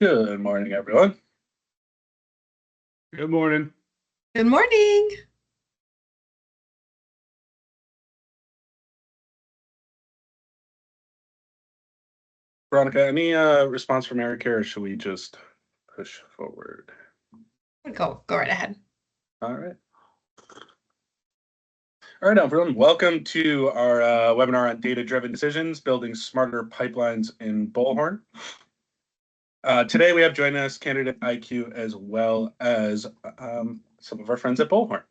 Good morning, everyone. Good morning. Good morning. Veronica, any response from Eric here, or should we just push forward? Go right ahead. All right. All right, everyone. Welcome to our webinar on data-driven decisions, building smarter pipelines in Bullhorn. Today, we have joining us candidate IQ as well as some of our friends at Bullhorn.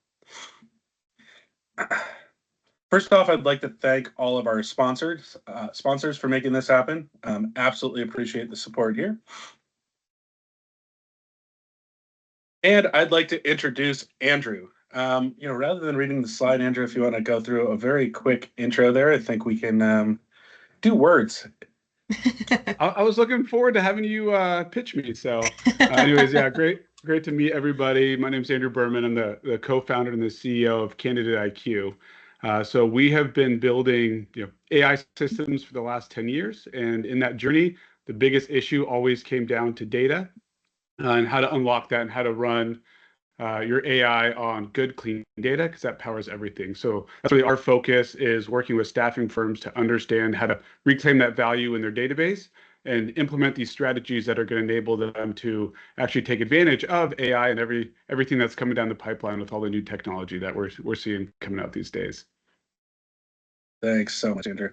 First off, I'd like to thank all of our sponsors for making this happen. Absolutely appreciate the support here. And I'd like to introduce Andrew. Rather than reading the slide, Andrew, if you want to go through a very quick intro there, I think we can do words. I was looking forward to having you pitch me. Anyways, yeah, great to meet everybody. My name's Andrew Berman. I'm the co-founder and the CEO of Candidate IQ. So we have been building AI systems for the last 10 years. And in that journey, the biggest issue always came down to data and how to unlock that and how to run your AI on good, clean data, because that powers everything. So that's really our focus is working with staffing firms to understand how to reclaim that value in their database and implement these strategies that are going to enable them to actually take advantage of AI and everything that's coming down the pipeline with all the new technology that we're seeing coming out these days. Thanks so much, Andrew.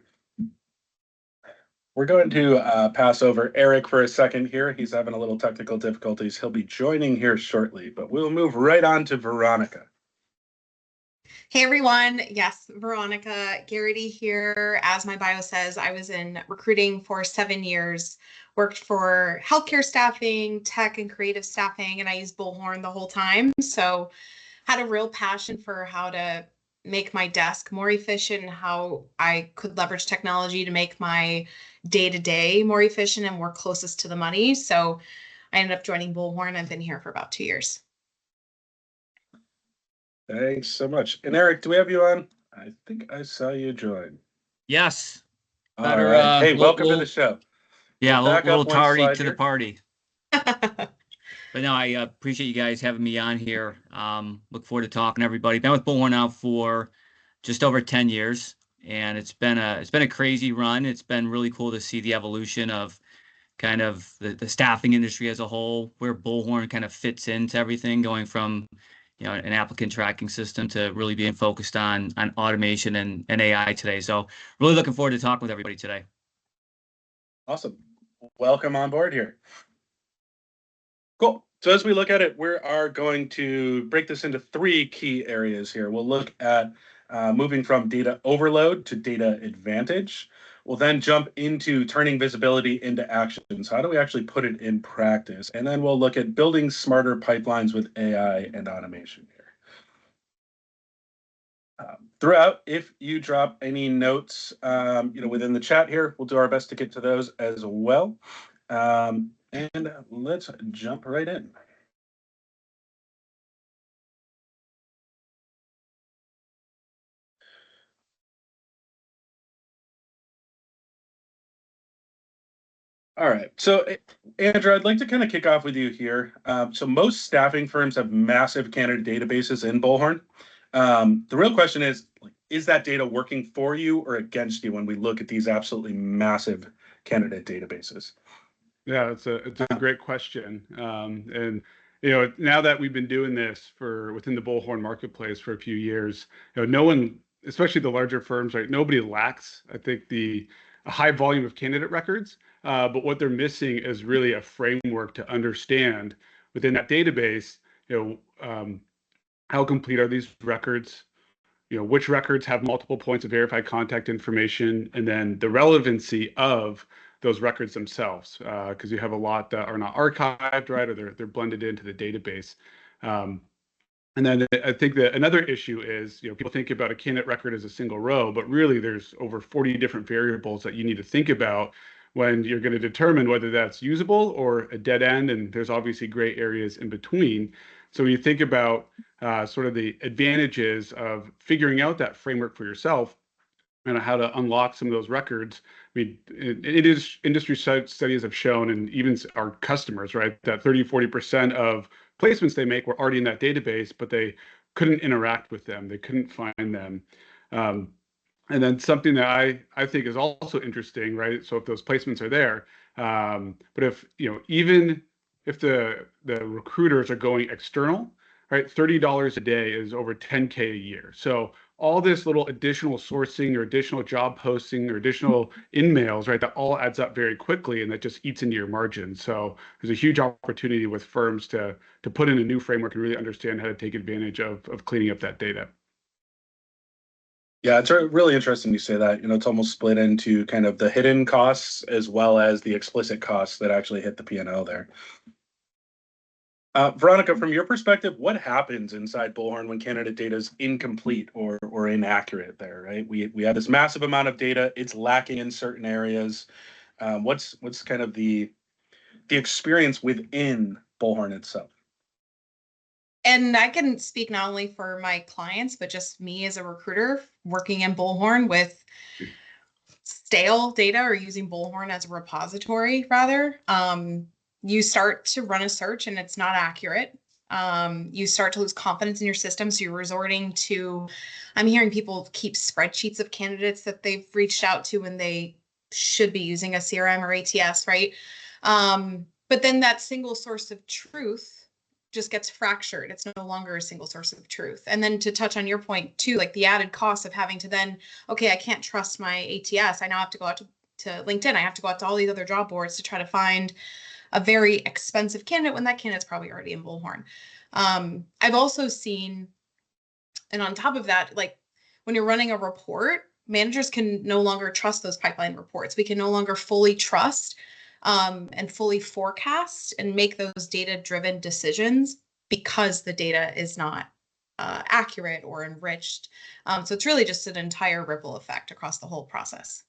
We're going to pass over Eric for a second here. He's having a little technical difficulties. He'll be joining here shortly, but we'll move right on to Veronica. Hey everyone. Yes, Veronica Garrity here. As my bio says, I was in recruiting for 7 years, worked for healthcare staffing, tech and creative staffing, and I used Bullhorn the whole time. So had a real passion for how to make my desk more efficient and how I could leverage technology to make my day-to-day more efficient and more closest to the money. So I ended up joining Bullhorn. I've been here for about 2 years. Thanks so much. And Eric, do we have you on? I think I saw you join. Yes. All right. Hey, welcome to the show. Yeah, a Back little up one tardy slide to the here. party. But no, I appreciate you guys having me on here. Look forward to talking to everybody. Been with Bullhorn now for just over 10 years, and it's been a crazy run. It's been really cool to see the evolution of kind of the staffing industry as a whole, where Bullhorn kind of fits into everything, going from an applicant tracking system to really being focused on automation and AI today. So really looking forward to talking with everybody today. Awesome. Welcome on board here. Cool. So as we look at it, we are going to break this into 3 key areas here. We'll look at moving from data overload to data advantage. We'll then jump into turning visibility into actions. How do we actually put it in practice? And then we'll look at building smarter pipelines with AI and automation here. Throughout, if you drop any notes, within the chat here, we'll do our best to get to those as well. And let's jump right in. All right. So, Andrew, I'd like to kind of kick off with you here. So most staffing firms have massive candidate databases in Bullhorn. The real question is that data working for you or against you when we look at these absolutely massive candidate databases? Yeah, it's a great question. And now that we've been doing this within the Bullhorn marketplace for a few years, no one, especially the larger firms, right? Nobody lacks, I think, a high volume of candidate records. But what they're missing is really a framework to understand within that database, how complete are these records? Which records have multiple points of verified contact information, and then the relevancy of those records themselves, because you have a lot that are not archived, right, or they're blended into the database. And then I think that another issue is, people think about a candidate record as a single row, but really there's over 40 different variables that you need to think about when you're going to determine whether that's usable or a dead end. And there's obviously gray areas in between. So when you think about sort of the advantages of figuring out that framework for yourself and how to unlock some of those records, mean, it is industry studies have shown, and even our customers, right, that 30-40% of placements they make were already in that database, but they couldn't interact with them. They couldn't find them. Um, and then something that I think is also interesting, right? So if those placements are there, but if, even if the recruiters are going external, right, $30 a day is over 10K a year. So all this little additional sourcing or additional job posting or additional in-mails, right, that all adds up very quickly, and that just eats into your margin. So there's a huge opportunity with firms to put in a new framework and really understand how to take advantage of cleaning up that data. Yeah, it's really interesting you say that. It's almost split into kind of the hidden costs as well as the explicit costs that actually hit the P&L there. Veronica, from your perspective, what happens inside Bullhorn when candidate data is incomplete or inaccurate there, right? We have this massive amount of data, it's lacking in certain areas. What's kind of the experience within Bullhorn itself? And I can speak not only for my clients, but just me as a recruiter working in Bullhorn with stale data or using Bullhorn as a repository, rather. You start to run a search and it's not accurate. You start to lose confidence in your system. So you're resorting to, I'm hearing people keep spreadsheets of candidates that they've reached out to when they should be using a CRM or ATS, right? But then that single source of truth just gets fractured. It's no longer a single source of truth. And then to touch on your point too, like the added cost of having to then, okay, I can't trust my ATS. I now have to go out to LinkedIn. I have to go out to all these other job boards to try to find a very expensive candidate when that candidate's probably already in Bullhorn. I've also seen, and on top of that, like when you're running a report, managers can no longer trust those pipeline reports. We can no longer fully trust and fully forecast and make those data-driven decisions because the data is not accurate or enriched. So it's really just an entire ripple effect across the whole process.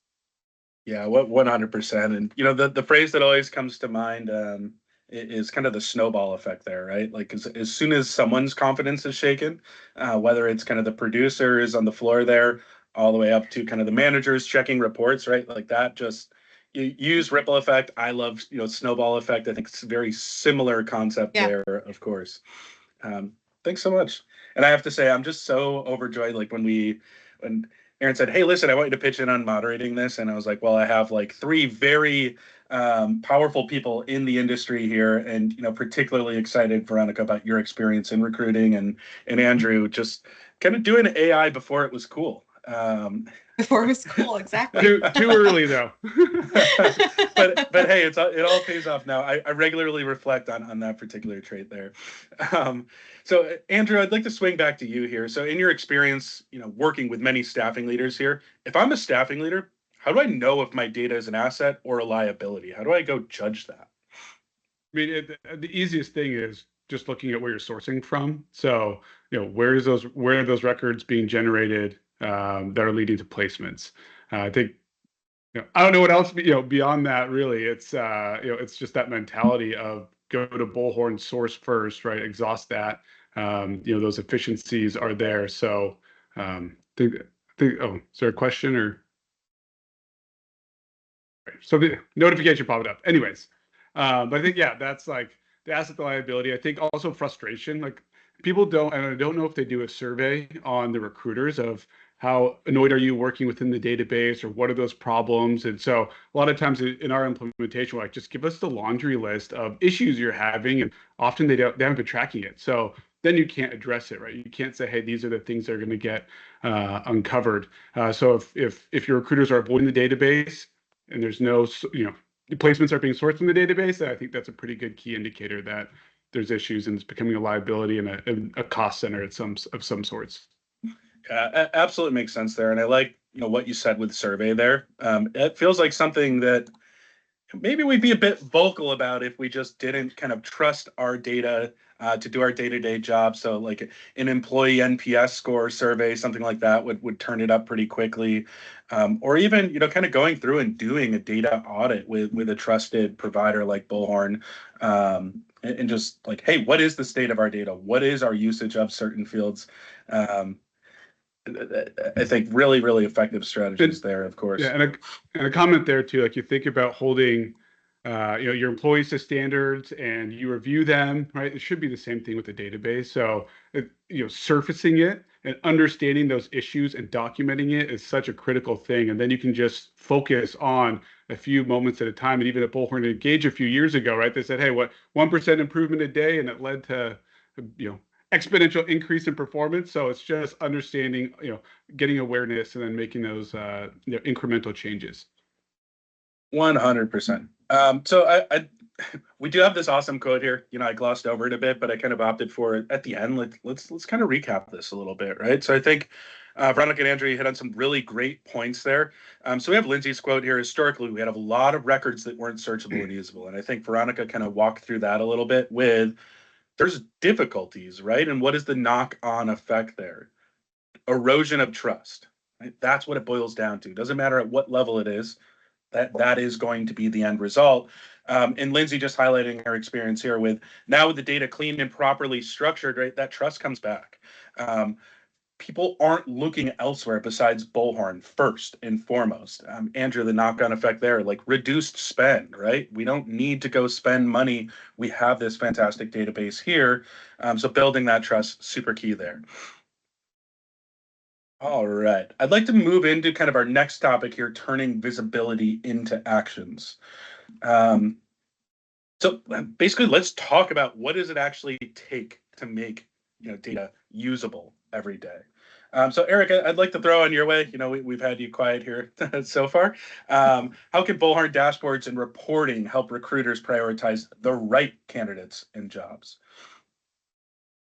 Yeah, what 100%. And the phrase that always comes to mind is kind of the snowball effect there, right? Like as soon as someone's confidence is shaken, whether it's kind of the producers on the floor there, all the way up to kind of the managers checking reports, right? Like that just you use ripple effect. I love snowball effect. I think it's a very similar concept there, of course. Thanks so much. And I have to say, I'm just so overjoyed. Like when Aaron said, "Hey, listen, I want you to pitch in on moderating this," and I was like, "Well, I have like three very powerful people in the industry here, and particularly excited, Veronica, about your experience in recruiting, and Andrew just kind of doing AI before it was cool." Before it was cool, exactly. Too early though. but hey, it all pays off now. I regularly reflect on that particular trait there. So Andrew, I'd like to swing back to you here. So in your experience, working with many staffing leaders here, if I'm a staffing leader, how do I know if my data is an asset or a liability? How do I go judge that? I mean, the easiest thing is just looking at where you're sourcing from. So, where are those records being generated that are leading to placements? I think, I don't know what else, beyond that, really. It's, it's just that mentality of go to Bullhorn, source first, right? Exhaust that. Those efficiencies are there. So, oh, is there a question or? So the notification popped up. Anyways, but I think, that's like the asset liability. I think also frustration. Like people don't, and I don't know if they do a survey on the recruiters of how annoyed are you working within the database or what are those problems. And so a lot of times in our implementation, we're like, just give us the laundry list of issues you're having. And often they haven't been tracking it. So then you can't address it, right? You can't say, hey, these are the things that are going to get uncovered. So if your recruiters are avoiding the database, and there's no, placements are being sourced from the database, I think that's a pretty good key indicator that there's issues and it's becoming a liability and a cost center of some sorts. Yeah, absolutely makes sense there. And I like, what you said with survey there. It feels like something that maybe we'd be a bit vocal about if we just didn't kind of trust our data to do our day-to-day job. So like an employee NPS score survey, something like that would turn it up pretty quickly. Or even, kind of going through and doing a data audit with a trusted provider like Bullhorn. And just like, hey, what is the state of our data? What is our usage of certain fields? I think really, really effective strategies there, of course. Yeah, and a comment there too. Like you think about holding, your employees to standards, and you review them, right? It should be the same thing with the database. So, surfacing it and understanding those issues and documenting it is such a critical thing. And then you can just focus on a few moments at a time. And even at Bullhorn Engage a few years ago, right? They said, hey, what 1% improvement a day, and it led to, exponential increase in performance. So it's just understanding, getting awareness and then making those incremental changes. 100%. So we do have this awesome quote here. I glossed over it a bit, but I kind of opted for it at the end. Let's kind of recap this a little bit, right? So I think Veronica and Andrew hit on some really great points there. So we have Lindsay's quote here. Historically, we had a lot of records that weren't searchable and usable, and I think Veronica kind of walked through that a little bit with there's difficulties, right? And what is the knock-on effect there? Erosion of trust. Right? That's what it boils down to. Doesn't matter at what level it is. That is going to be the end result. And Lindsay just highlighting her experience here with now with the data clean and properly structured, right? That trust comes back. People aren't looking elsewhere besides Bullhorn first and foremost. Andrew, the knock-on effect there, like reduced spend, right? We don't need to go spend money. We have this fantastic database here. So building that trust, super key there. All right. I'd like to move into kind of our next topic here, turning visibility into actions. So basically, let's talk about what does it actually take to make data usable every day. So Eric, I'd like to throw on your way. We've had you quiet here so far. How can Bullhorn dashboards and reporting help recruiters prioritize the right candidates and jobs?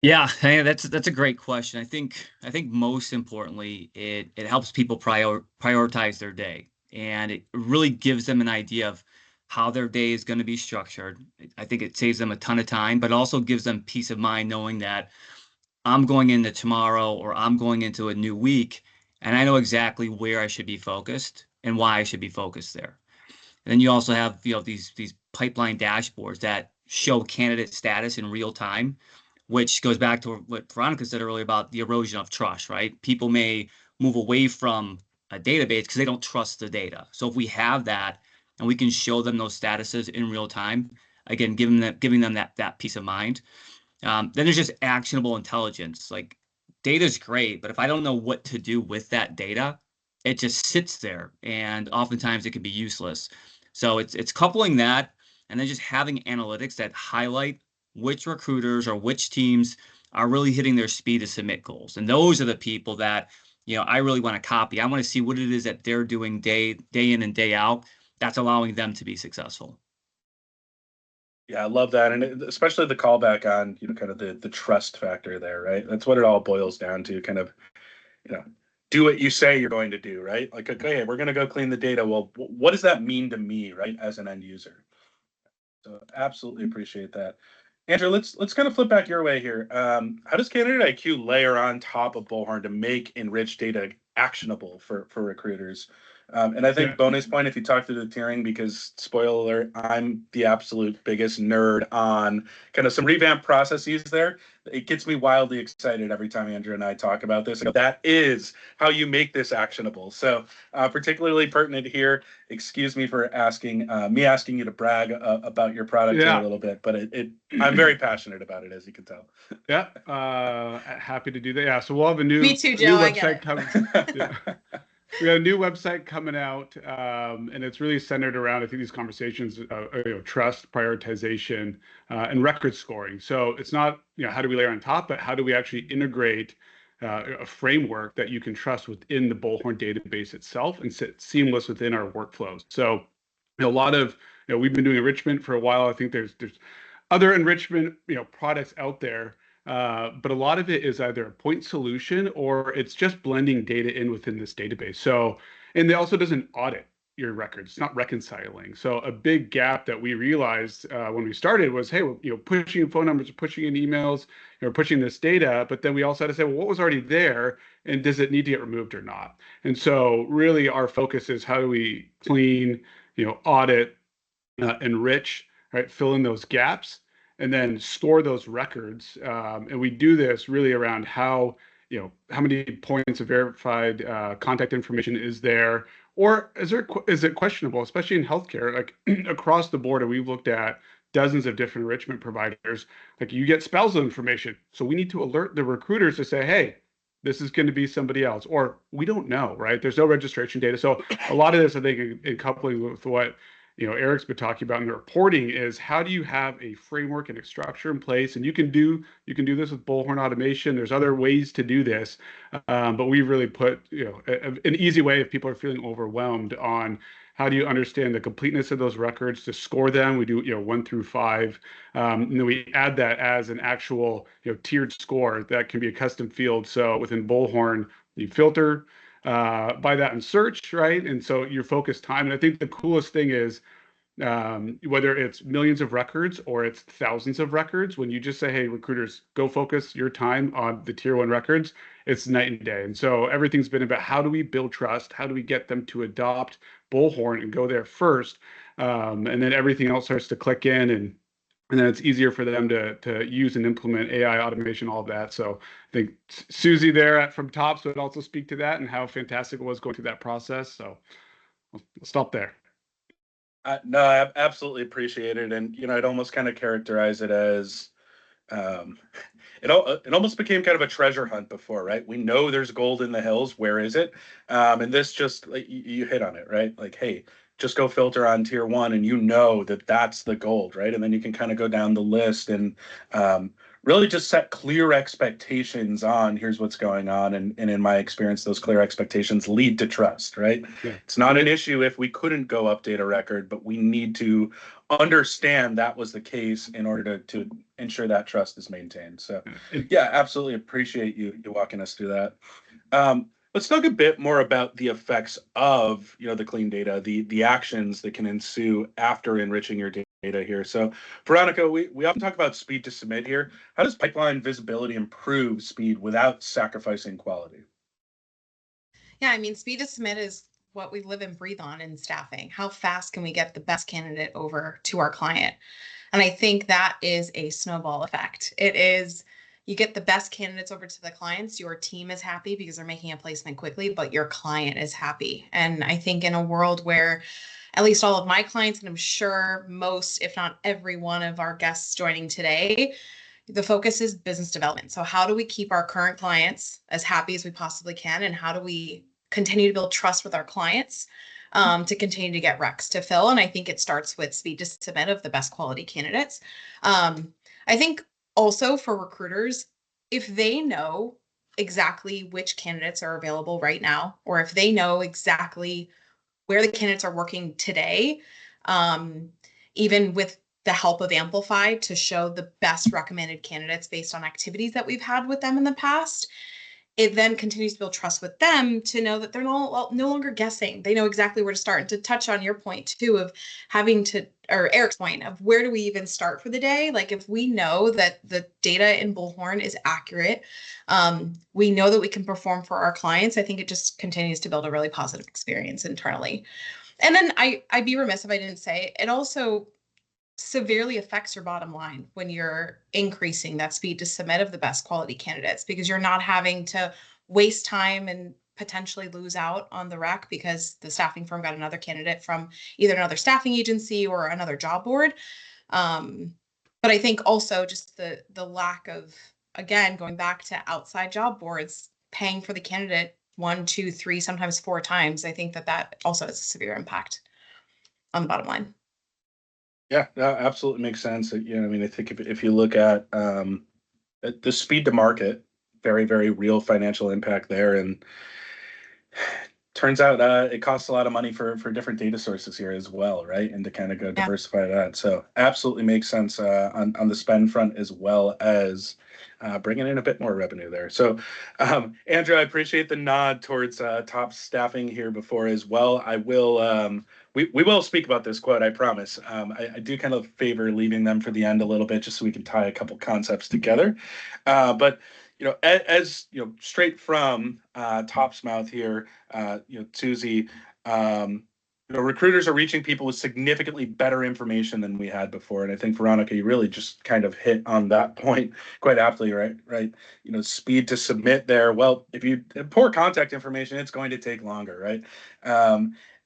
Yeah, that's a great question. I think most importantly, it helps people prioritize their day, and it really gives them an idea of how their day is going to be structured. I think it saves them a ton of time, but also gives them peace of mind knowing that I'm going into tomorrow or I'm going into a new week, and I know exactly where I should be focused and why I should be focused there. And then you also have these pipeline dashboards that show candidate status in real time, which goes back to what Veronica said earlier about the erosion of trust, right? People may move away from a database because they don't trust the data. So if we have that and we can show them those statuses in real time, again, giving them that peace of mind. Then there's just actionable intelligence. Like data is great, but if I don't know what to do with that data, it just sits there, and oftentimes it can be useless. So it's coupling that and then just having analytics that highlight which recruiters or which teams are really hitting their speed to submit goals. And those are the people that, I really want to copy. I want to see what it is that they're doing day in and day out that's allowing them to be successful. Yeah, I love that. And especially the callback on, kind of the trust factor there, right? That's what it all boils down to, kind of, do what you say you're going to do, right? Like, okay, we're going to go clean the data. Well, what does that mean to me, right, as an end user? So absolutely appreciate that. Andrew, let's kind of flip back your way here. How does Candidate IQ layer on top of Bullhorn to make enriched data actionable for recruiters? And I think bonus point if you talk through the tiering, because spoiler alert, I'm the absolute biggest nerd on kind of some revamped processes there. It gets me wildly excited every time Andrew and I talk about this. That is how you make this actionable. So particularly pertinent here. Excuse me for asking you to brag about your product here a little bit, but I'm very passionate about it, as you can tell. Yeah, happy to do that. Yeah, so we'll have a new Me too, Joe. new I website get coming. Yeah. We got a new website coming out, and it's really centered around, I think, these conversations, trust, prioritization, and record scoring. So it's not, how do we layer on top, but how do we actually integrate a framework that you can trust within the Bullhorn database itself and sit seamless within our workflows. So a lot of, we've been doing enrichment for a while. I think there's other enrichment, products out there. But a lot of it is either a point solution or it's just blending data in within this database. So, and it also doesn't audit your records. It's not reconciling. So a big gap that we realized when we started was, hey, pushing in phone numbers, pushing in emails, pushing this data, but then we also had to say, well, what was already there and does it need to get removed or not? And so really our focus is how do we clean, audit, enrich, right, fill in those gaps, and then store those records. And we do this really around how how many points of verified contact information is there, or is it questionable, especially in healthcare, like across the board? And we've looked at dozens of different enrichment providers. Like you get spousal information, so we need to alert the recruiters to say, hey, this is going to be somebody else, or we don't know, right? There's no registration data. So a lot of this, I think, in coupling with what Eric's been talking about in the reporting, is how do you have a framework and a structure in place? And you can do this with Bullhorn automation. There's other ways to do this, but we really put an easy way if people are feeling overwhelmed on how do you understand the completeness of those records to score them. We do 1 through 5, and then we add that as an actual tiered score that can be a custom field. So within Bullhorn, you filter by that in search, right? And so your focus time. And I think the coolest thing is whether it's millions of records or it's thousands of records, when you just say, hey, recruiters, go focus your time on the tier 1 records, it's night and day. And so everything's been about how do we build trust? How do we get them to adopt Bullhorn and go there first? And then everything else starts to click in, and then it's easier for them to use and implement AI automation, all of that. So I think Susie there from Tops would also speak to that and how fantastic it was going through that process. So I'll stop there. No, I absolutely appreciate it, and I'd almost kind of characterize it as it almost became kind of a treasure hunt before, right? We know there's gold in the hills. Where is it? And this just like you hit on it, right? Like, hey, just go filter on tier 1, and that's the gold, right? And then you can kind of go down the list and really just set clear expectations on here's what's going on. And in my experience, those clear expectations lead to trust, right? Yeah. It's not an issue if we couldn't go update a record, but we need to understand that was the case in order to ensure that trust is maintained. So yeah, absolutely appreciate you walking us through that. Let's talk a bit more about the effects of the clean data, the actions that can ensue after enriching your data here. So Veronica, we often talk about speed to submit here. How does pipeline visibility improve speed without sacrificing quality? Yeah, I mean, speed to submit is what we live and breathe on in staffing. How fast can we get the best candidate over to our client? And I think that is a snowball effect. It is, you get the best candidates over to the clients, your team is happy because they're making a placement quickly, but your client is happy. And I think in a world where at least all of my clients, and I'm sure most, if not every one of our guests joining today, the focus is business development. So how do we keep our current clients as happy as we possibly can? And how do we continue to build trust with our clients to continue to get recs to fill? And I think it starts with speed to submit of the best quality candidates. I think also for recruiters, if they know exactly which candidates are available right now, or if they know exactly where the candidates are working today, even with the help of Amplify to show the best recommended candidates based on activities that we've had with them in the past, it then continues to build trust with them to know that they're no longer guessing. They know exactly where to start. And to touch on your point too of having to, or Eric's point of where do we even start for the day? Like if we know that the data in Bullhorn is accurate, we know that we can perform for our clients. I think it just continues to build a really positive experience internally. And then I'd be remiss if I didn't say it also severely affects your bottom line when you're increasing that speed to submit of the best quality candidates, because you're not having to waste time and potentially lose out on the rec because the staffing firm got another candidate from either another staffing agency or another job board. But I think also just the lack of, again, going back to outside job boards, paying for the candidate 1, 2, 3, sometimes 4 times. I think that also has a severe impact on the bottom line. Yeah, that absolutely makes sense. I mean, I think if you look at the speed to market, very, very real financial impact there. And turns out it costs a lot of money for different data sources here as well, right? And to kind of go diversify that. So absolutely makes sense on the spend front as well as bringing in a bit more revenue there. So Andrew, I appreciate the nod towards top staffing here before as well. I will, we will speak about this quote, I promise. I do kind of favor leaving them for the end a little bit just so we can tie a couple concepts together. But as straight from Top's mouth here, Susie, recruiters are reaching people with significantly better information than we had before. And I think, Veronica, you really just kind of hit on that point quite aptly, right? Right. Speed to submit there. Well, if you have poor contact information, it's going to take longer, right?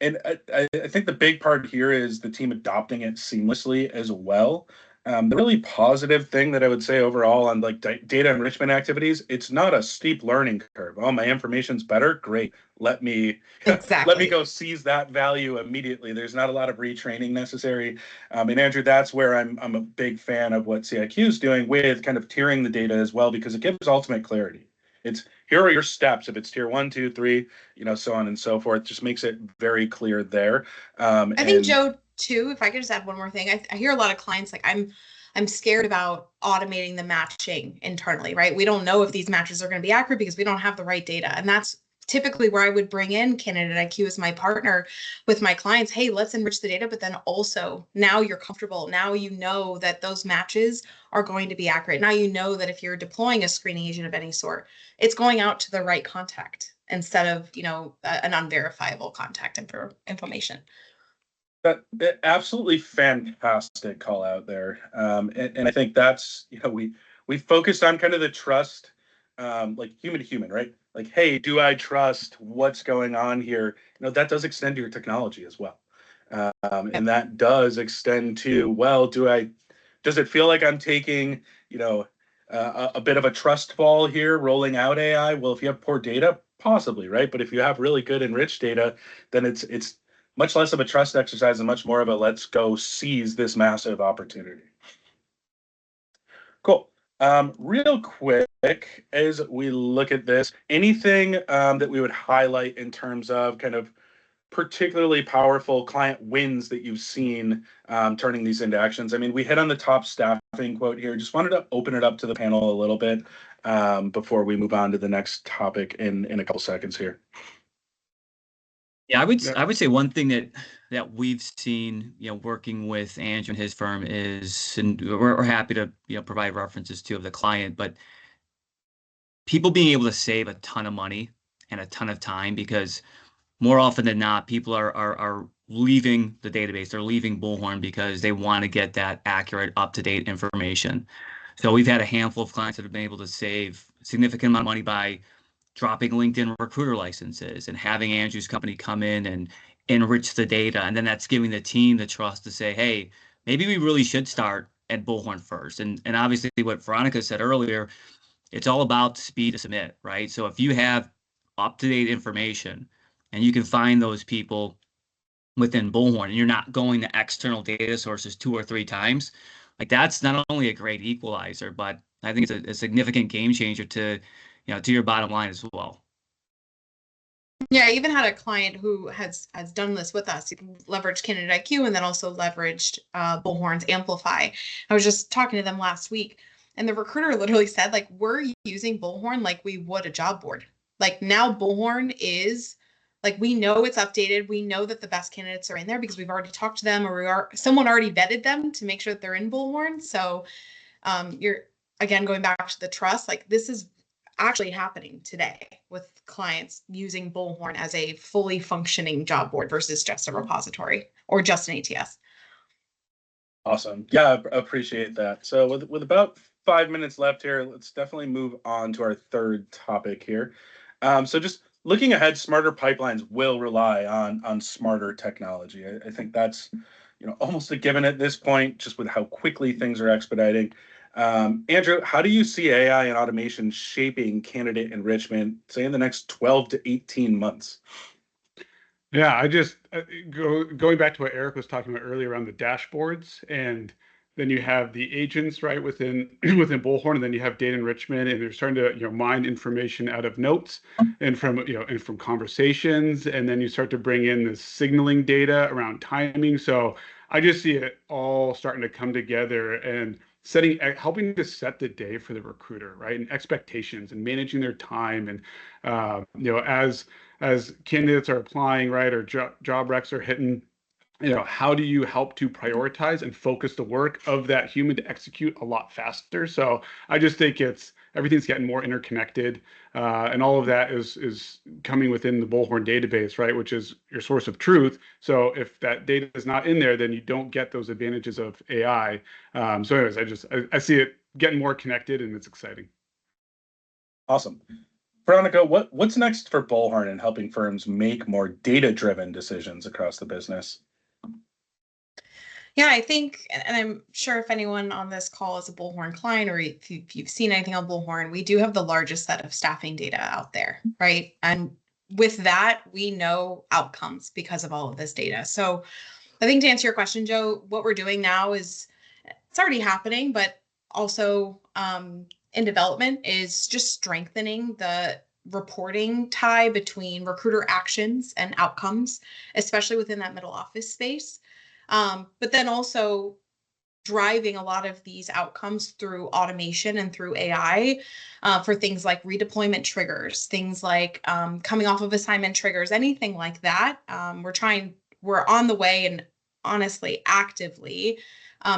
And I think the big part here is the team adopting it seamlessly as well. The really positive thing that I would say overall on like data enrichment activities, it's not a steep learning curve. Oh, my information's better. Great. Let me Exactly. go seize that value immediately. There's not a lot of retraining necessary. And Andrew, that's where I'm a big fan of what CIQ is doing with kind of tiering the data as well, because it gives ultimate clarity. It's here are your steps. If it's tier 1, 2, 3, so on and so forth, just makes it very clear there. I think Joe too, if I could just add one more thing, I hear a lot of clients like I'm scared about automating the matching internally, right? We don't know if these matches are going to be accurate because we don't have the right data. And that's typically where I would bring in Candidate IQ as my partner with my clients. Hey, let's enrich the data, but then also now you're comfortable. Now you know that those matches are going to be accurate. Now you know that if you're deploying a screening agent of any sort, it's going out to the right contact instead of, an unverifiable contact information. That absolutely fantastic call out there, and I think that's we focused on kind of the trust, like human to human, right? Like, hey, do I trust what's going on here? That does extend to your technology as well, and that does extend to, well, does it feel like I'm taking a bit of a trust fall here, rolling out AI? Well, if you have poor data, possibly, right? But if you have really good enriched data, then it's much less of a trust exercise and much more of a let's go seize this massive opportunity. Cool. Real quick, as we look at this, anything that we would highlight in terms of kind of particularly powerful client wins that you've seen turning these into actions? I mean, we hit on the top staffing quote here. Just wanted to open it up to the panel a little bit before we move on to the next topic in a couple seconds here. Yeah, I would say one thing that we've seen, working with Andrew and his firm is, and we're happy to provide references to of the client, but people being able to save a ton of money and a ton of time, because more often than not, people are leaving the database, they're leaving Bullhorn because they want to get that accurate, up-to-date information. So we've had a handful of clients that have been able to save a significant amount of money by dropping LinkedIn recruiter licenses and having Andrew's company come in and enrich the data. And then that's giving the team the trust to say, hey, maybe we really should start at Bullhorn first. And obviously what Veronica said earlier, it's all about speed to submit, right? So if you have up-to-date information and you can find those people within Bullhorn and you're not going to external data sources 2 or 3 times, like that's not only a great equalizer, but I think it's a significant game changer to your bottom line as well. Yeah, I even had a client who has done this with us. He leveraged Candidate IQ and then also leveraged Bullhorn's Amplify. I was just talking to them last week, and the recruiter literally said, like, we're using Bullhorn like we would a job board. Like now Bullhorn is like, we know it's updated. We know that the best candidates are in there because we've already talked to them, or someone already vetted them to make sure that they're in Bullhorn. So you're again going back to the trust. Like this is actually happening today with clients using Bullhorn as a fully functioning job board versus just a repository or just an ATS. Awesome. Yeah, I appreciate that. So with about 5 minutes left here, let's definitely move on to our third topic here. So just looking ahead, smarter pipelines will rely on smarter technology. I think that's almost a given at this point, just with how quickly things are expediting. Andrew, how do you see AI and automation shaping candidate enrichment, say in the next 12 to 18 months? Yeah, I just going back to what Eric was talking about earlier around the dashboards, and then you have the agents right within within Bullhorn, and then you have data enrichment, and they're starting to mine information out of notes and from conversations, and then you start to bring in the signaling data around timing. So I just see it all starting to come together and helping to set the day for the recruiter, right, and expectations and managing their time, and as candidates are applying, right, or job recs are hitting how do you help to prioritize and focus the work of that human to execute a lot faster? So I just think everything's getting more interconnected, and all of that is coming within the Bullhorn database, right? Which is your source of truth. So if that data is not in there, then you don't get those advantages of AI. So anyways, I see it getting more connected, and it's exciting. Awesome. Veronica, what's next for Bullhorn in helping firms make more data-driven decisions across the business? Yeah, I think, and I'm sure if anyone on this call is a Bullhorn client, or if you've seen anything on Bullhorn, we do have the largest set of staffing data out there, right? And with that, we know outcomes because of all of this data. So I think to answer your question, Joe, what we're doing now is, it's already happening, but also in development, is just strengthening the reporting tie between recruiter actions and outcomes, especially within that middle office space. But then also driving a lot of these outcomes through automation and through AI, for things like redeployment triggers, things like coming off of assignment triggers, anything like that. We're on the way, and honestly, actively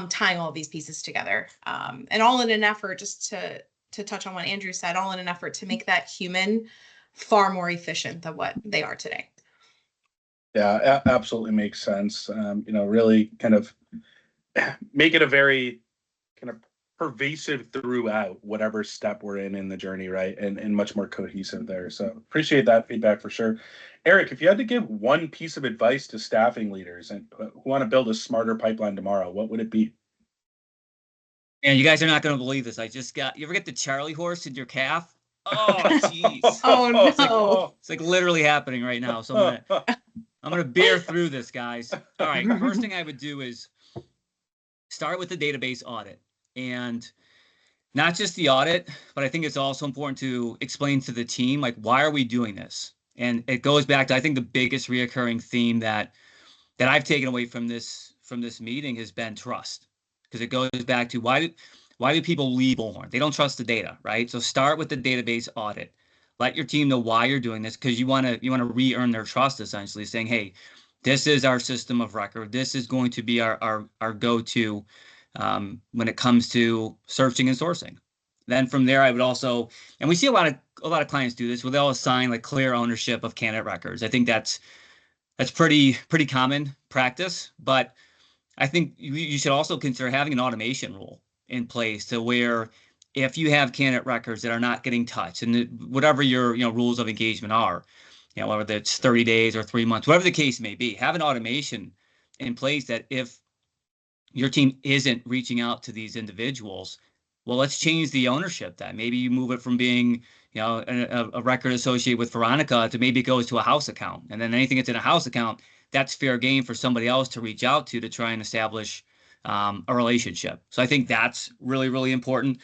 tying all of these pieces together, and all in an effort, just to touch on what Andrew said, all in an effort to make that human far more efficient than what they are today. Yeah, absolutely makes sense. Really kind of make it a very kind of pervasive throughout whatever step we're in the journey, right? And much more cohesive there. So appreciate that feedback for sure. Eric, if you had to give one piece of advice to staffing leaders and who want to build a smarter pipeline tomorrow, what would it be? And you guys are not going to believe this. You ever get the Charlie horse in your calf? Oh, jeez. Oh no. It's like literally happening right now. So I'm gonna bear through this, guys. All right. First thing I would do is start with the database audit, and not just the audit, but I think it's also important to explain to the team, like, why are we doing this? And it goes back to, I think, the biggest reoccurring theme that I've taken away from this meeting has been trust, because it goes back to why do people leave Bullhorn? They don't trust the data, right? So start with the database audit. Let your team know why you're doing this, because you want to re-earn their trust, essentially saying, hey, this is our system of record. This is going to be our go-to when it comes to searching and sourcing. Then from there, I would also, and we see a lot of clients do this, where they'll assign like clear ownership of candidate records. I think that's pretty common practice, but I think you should also consider having an automation rule in place, to where if you have candidate records that are not getting touched, and whatever your rules of engagement are, whether it's 30 days or 3 months, whatever the case may be, have an automation in place that if your team isn't reaching out to these individuals, well, let's change the ownership. That maybe you move it from being a record associated with Veronica to maybe it goes to a house account, and then anything that's in a house account, that's fair game for somebody else to reach out to try and establish a relationship. So I think that's really, really important.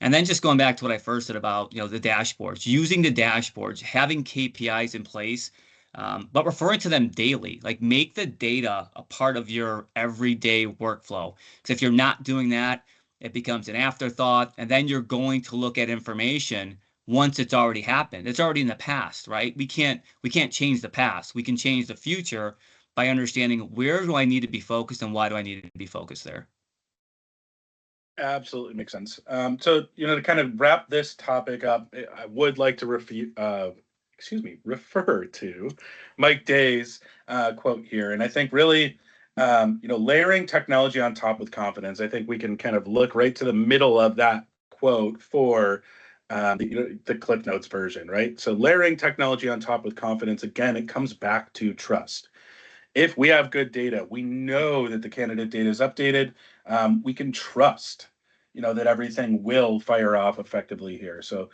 And then just going back to what I first said about the dashboards, using the dashboards, having KPIs in place, but referring to them daily. Like, make the data a part of your everyday workflow. Because if you're not doing that, it becomes an afterthought, and then you're going to look at information once it's already happened. It's already in the past, right? We can't change the past. We can change the future by understanding, where do I need to be focused and why do I need to be focused there. Absolutely makes sense. So, to kind of wrap this topic up, I would like to refer to Mike Day's quote here. And I think really, layering technology on top with confidence, I think we can kind of look right to the middle of that quote for the Cliff Notes version, right? So layering technology on top with confidence, again, it comes back to trust. If we have good data, we know that the candidate data is updated. We can trust, that everything will fire off effectively here. So,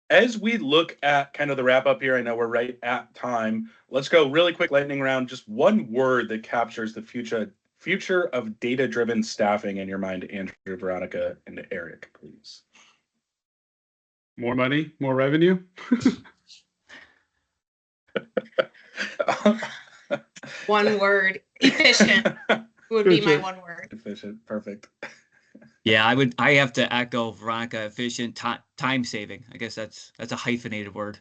as we look at kind of the wrap up here, I know we're right at time. Let's go really quick lightning round. Just one word that captures the future of data-driven staffing in your mind, Andrew, Veronica, and Eric, please. More money, more revenue. One word: efficient would be my one word. Efficient, perfect. Yeah, I have to echo Veronica. Efficient, time saving. I guess that's a hyphenated word.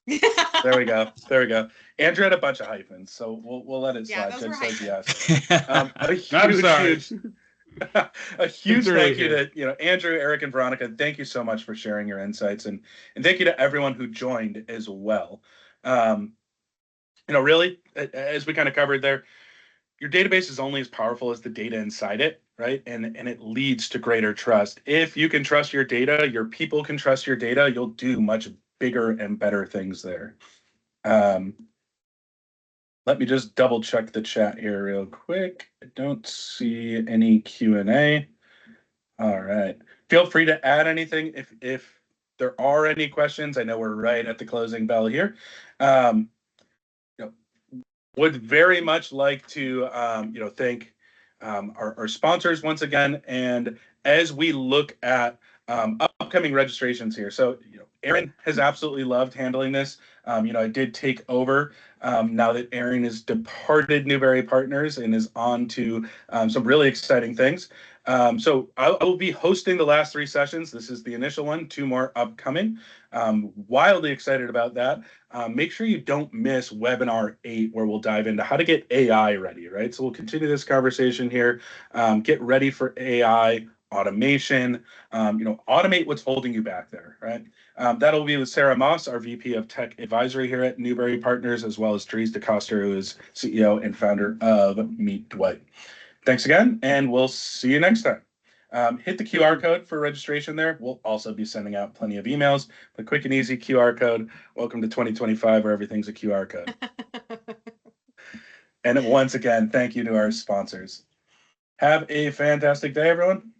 There we go. There we go. Andrew had a bunch of hyphens, so we'll let it Yeah, slide. those were Judge says hyphens. yes. I'm sorry. A huge It's early thank you here. to Andrew, Eric, and Veronica. Thank you so much for sharing your insights, and thank you to everyone who joined as well. Really, as we kind of covered there, your database is only as powerful as the data inside it, right? And it leads to greater trust. If you can trust your data, your people can trust your data, you'll do much bigger and better things there. Let me just double check the chat here real quick. I don't see any Q&A. All right. Feel free to add anything if there are any questions. I know we're right at the closing bell here. You know, would very much like to thank our sponsors once again. And as we look at upcoming registrations here, so Aaron has absolutely loved handling this. I did take over now that Aaron has departed Newberry Partners and is on to some really exciting things. So I will be hosting the last 3 sessions. This is the initial one, 2 more upcoming. Wildly excited about that. Make sure you don't miss webinar 8, where we'll dive into how to get AI ready, right? So we'll continue this conversation here. Get ready for AI, automation, automate what's holding you back there, right? That'll be with Sarah Moss, our VP of Tech Advisory here at Newberry Partners, as well as Dries DeCoster, who is CEO and founder of Meet Dwight. Thanks again, and we'll see you next time. Hit the QR code for registration there. We'll also be sending out plenty of emails, but quick and easy QR code. Welcome to 2025, where everything's a QR code. And once again, thank you to our sponsors. Have a fantastic day, everyone.